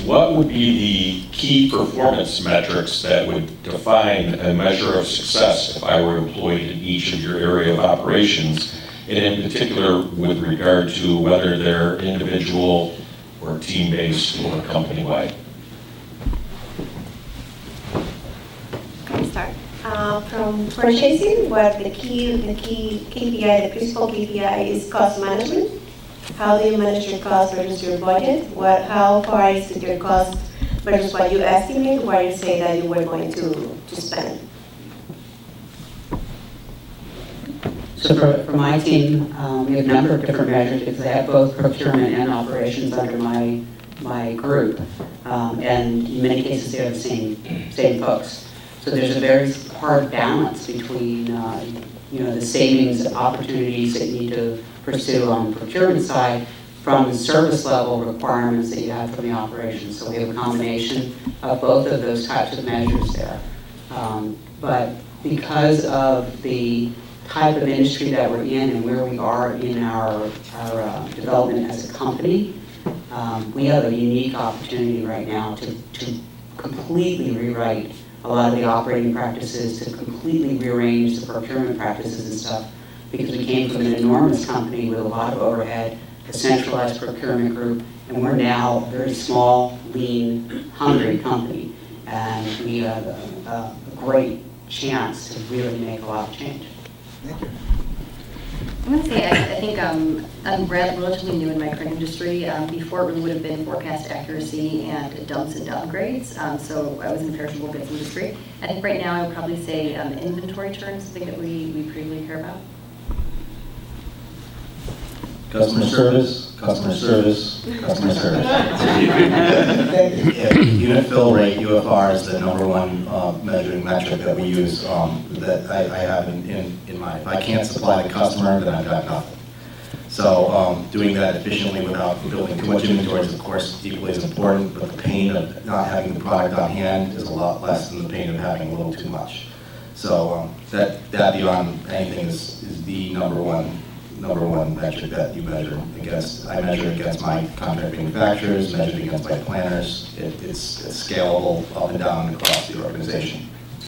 what would be the key performance metrics that would define a measure of success if I were employed in each of your area of operations, and in particular with regard to whether they're individual or team-based or company-wide? Can I start? From purchasing, what the key KPI, the principal KPI is cost management. How do you manage your cost versus your budget? How far is your cost versus what you estimate, what you say that you were going to spend? So for my team, we have a number of different measures because I have both procurement and operations under my group. And in many cases, they're the same folks. So there's a very hard balance between the savings opportunities that you need to pursue on the procurement side from the service level requirements that you have from the operations. So we have a combination of both of those types of measures there. But because of the type of industry that we're in and where we are in our development as a company, we have a unique opportunity right now to completely rewrite a lot of the operating practices, to completely rearrange the procurement practices and stuff, because we came from an enormous company with a lot of overhead, a centralized procurement group, and we're now a very small, lean, hungry company. And we have a great chance to really make a lot of change. Thank you. I'm going to say, I think I'm relatively new in my current industry. Before, it really would have been forecast accuracy and dumps and downgrades. So I was in the perishable goods industry. I think right now I would probably say inventory turns, something that we pretty care about. Customer service, customer service, customer service. Unit fill rate, UFR, is the number one measuring metric that we use that I have in mind. If I can't supply the customer, then I've got nothing. So doing that efficiently without building too much inventory is, of course, equally as important, but the pain of not having the product on hand is a lot less than the pain of having a little too much. So that beyond anything is the number one metric that you measure against. I measure against my contract manufacturers, measured against my planners. It's scalable up and down across the organization.